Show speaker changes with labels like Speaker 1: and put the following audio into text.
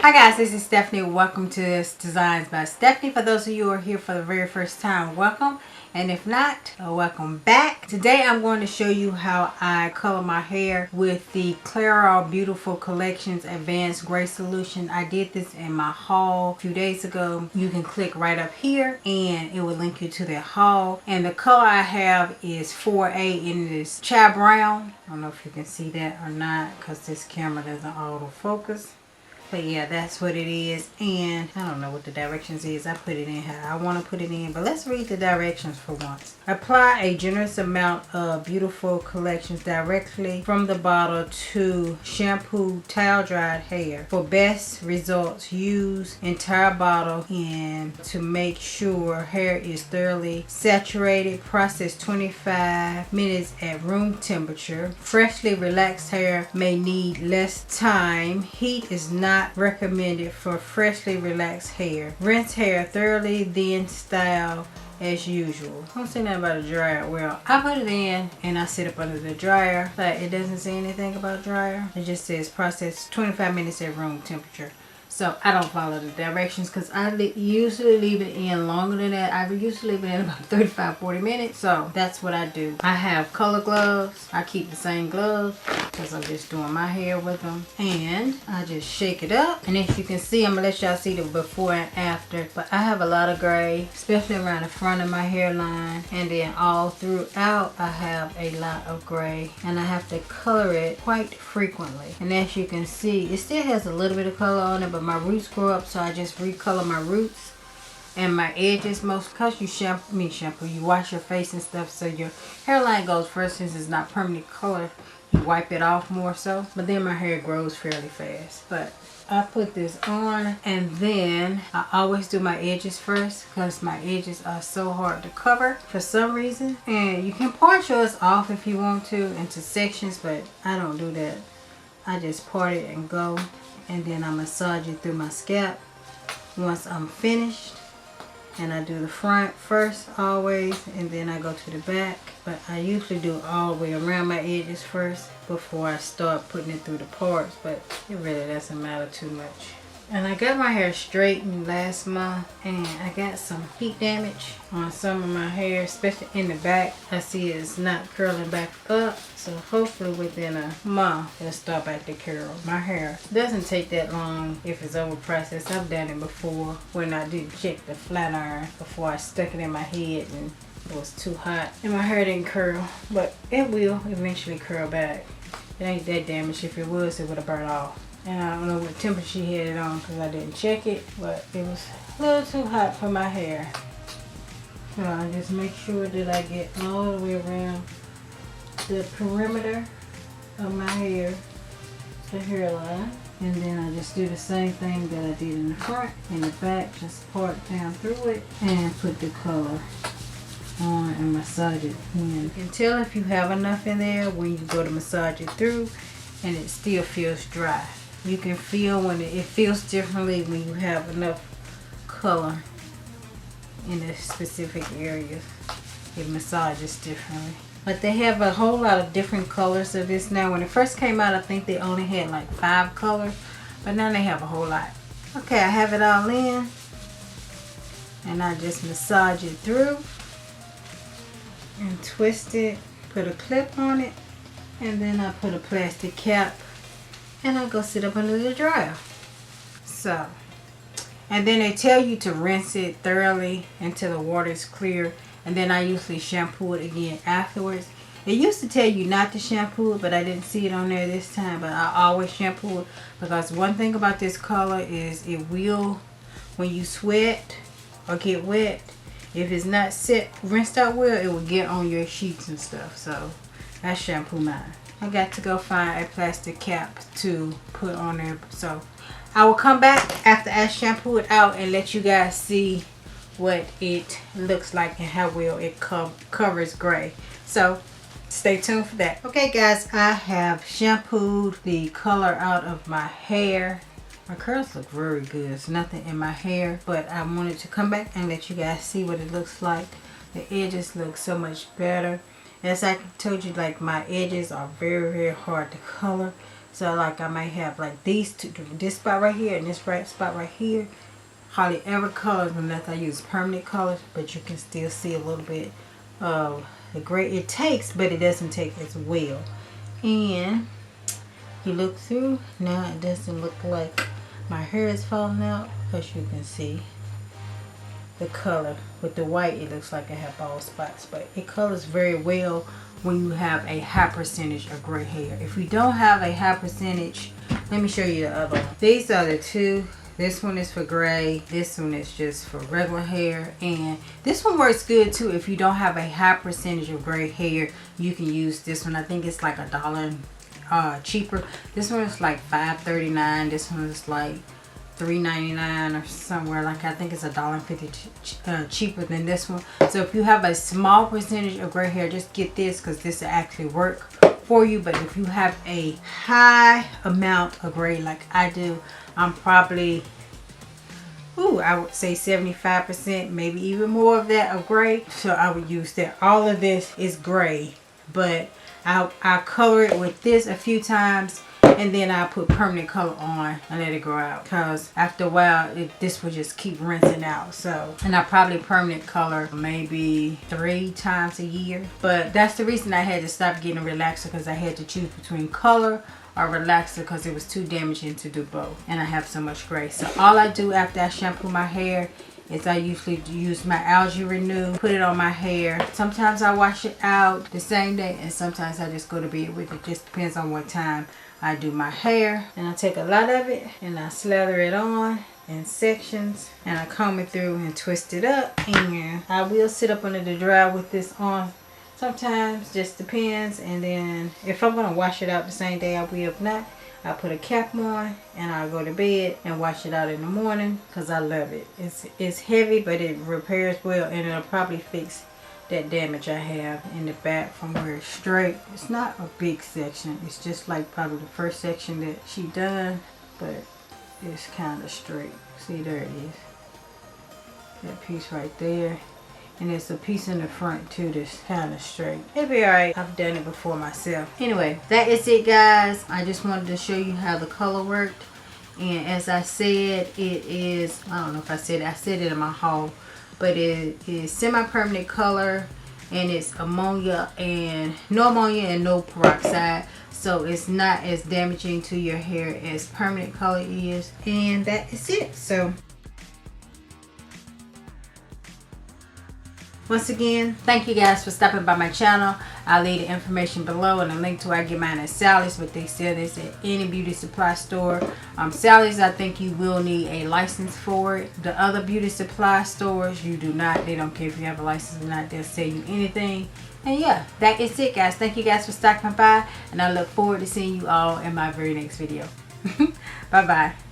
Speaker 1: Hi guys, this is Stephanie. Welcome to this Designs by Stephanie. For those of you who are here for the very first time, welcome. And if not, welcome back. Today I'm going to show you how I color my hair with the Clairol Beautiful Collections Advanced Gray Solution. I did this in my haul a few days ago. You can click right up here and it will link you to their haul. And the color I have is 4A in this chai brown. I don't know if you can see that or not because this camera doesn't autofocus. But yeah, that's what it is. And I don't know what the directions is. I put it in how I want to put it in. But let's read the directions for once. Apply a generous amount of Beautiful Collections directly from the bottle to shampoo towel dried hair. For best results, use entire bottle and to make sure hair is thoroughly saturated. Process 25 minutes at room temperature. Freshly relaxed hair may need less time. Heat is not recommended for freshly relaxed hair. Rinse hair thoroughly, then style as usual. I don't say nothing about a dryer. Well, I put it in and I sit up under the dryer, but it doesn't say anything about dryer. It just says process 25 minutes at room temperature. So I don't follow the directions because I usually leave it in longer than that. I usually leave it in about 35-40 minutes. So that's what I do. I have color gloves. I keep the same gloves because I'm just doing my hair with them. And I just shake it up. And as you can see, I'm going to let y'all see the before and after. But I have a lot of gray, especially around the front of my hairline. And then all throughout, I have a lot of gray. And I have to color it quite frequently. And as you can see, it still has a little bit of color on it, but my roots grow up, so I just recolor my roots and my edges most because you you wash your face and stuff, so your hairline goes first. Since it's not permanently colored, you wipe it off more so, but then my hair grows fairly fast. But I put this on and then I always do my edges first because my edges are so hard to cover for some reason. And you can part yours off if you want to into sections, but I don't do that. I just part it and go. And then I massage it through my scalp once I'm finished. And I do the front first always, and then I go to the back. But I usually do all the way around my edges first before I start putting it through the parts. But it really doesn't matter too much. And I got my hair straightened last month, and I got some heat damage on some of my hair, especially in the back. I see it's not curling back up, so hopefully within a month it'll start back to curl. My hair doesn't take that long if it's over processed. I've done it before when I did check the flat iron before I stuck it in my head and it was too hot and my hair didn't curl, but it will eventually curl back. It ain't that damaged. If it was, it would have burned off. And I don't know what temperature she had it on because I didn't check it, but it was a little too hot for my hair. So I just make sure that I get all the way around the perimeter of my hair, the hairline. And then I just do the same thing that I did in the front and the back, just part down through it and put the color on and massage it in. You can tell if you have enough in there when you go to massage it through and it still feels dry. You can feel when it feels differently when you have enough color in the specific areas. It massages differently. But they have a whole lot of different colors of this now. When it first came out, I think they only had like 5 colors. But now they have a whole lot. Okay, I have it all in. And I just massage it through. And twist it. Put a clip on it. And then I put a plastic cap. And I go sit up under the dryer. So, and then they tell you to rinse it thoroughly until the water is clear. And then I usually shampoo it again afterwards. It used to tell you not to shampoo it, but I didn't see it on there this time. But I always shampoo it because one thing about this color is it will, when you sweat or get wet, if it's not rinsed out well, it will get on your sheets and stuff. So I shampoo mine. I got to go find a plastic cap to put on there. So I will come back after I shampoo it out and let you guys see what it looks like and how well it covers gray. So stay tuned for that. Okay guys, I have shampooed the color out of my hair. My curls look very good. There's nothing in my hair, but I wanted to come back and let you guys see what it looks like. The edges look so much better. As I told you, like my edges are very, very hard to color. So like I might have like these two, this spot right here and this right spot right here. Hardly ever colors unless I use permanent colors, but you can still see a little bit of the gray. It takes, but it doesn't take as well. And you look through, now it doesn't look like my hair is falling out, because you can see the color. With the white, it looks like I have bald spots, but it colors very well when you have a high percentage of gray hair. If you don't have a high percentage, let me show you the other one. These are the two. This one is for gray. This one is just for regular hair. And this one works good too. If you don't have a high percentage of gray hair, you can use this one. I think it's like $1 cheaper. This one is like $5.39. This one is like $3.99 or somewhere. Like I think it's $1.50 cheaper than this one. So if you have a small percentage of gray hair, just get this, because this will actually work for you. But if you have a high amount of gray like I do, I'm probably, I would say 75%, maybe even more of that of gray. So I would use that. All of this is gray, but I'll color it with this a few times, and then I'll put permanent color on and let it grow out, because after a while this will just keep rinsing out. So, and I probably permanent color maybe 3 times a year. But that's the reason I had to stop getting a relaxer, because I had to choose between color or relaxer, because it was too damaging to do both, and I have so much gray. So all I do after I shampoo my hair is I usually use my algae renew, put it on my hair. Sometimes I wash it out the same day, and sometimes I just go to bed with it. Just depends on what time I do my hair. And I take a lot of it and I slather it on in sections, and I comb it through and twist it up. And I will sit up under the dryer with this on sometimes, just depends. And then if I'm going to wash it out the same day, I will. If not, I put a cap on and I'll go to bed and wash it out in the morning, because I love it. It's heavy, but it repairs well, and it'll probably fix that damage I have in the back from where it's straight. It's not a big section. It's just like probably the first section that she done, but it's kind of straight. See, there it is. That piece right there. And there's a piece in the front too that's kind of straight. It'll be alright. I've done it before myself. Anyway, that is it, guys. I just wanted to show you how the color worked. And as I said, it is, I don't know if I said it. I said it in my haul. But it is semi-permanent color. And it's ammonia and no peroxide. So it's not as damaging to your hair as permanent color is. And that is it. So once again, thank you guys for stopping by my channel. I'll leave the information below and a link to where I get mine at Sally's, but they sell this at any beauty supply store. Sally's, I think you will need a license for it. The other beauty supply stores, you do not. They don't care if you have a license or not. They'll sell you anything. And yeah, that is it, guys. Thank you guys for stopping by, and I look forward to seeing you all in my very next video. Bye-bye.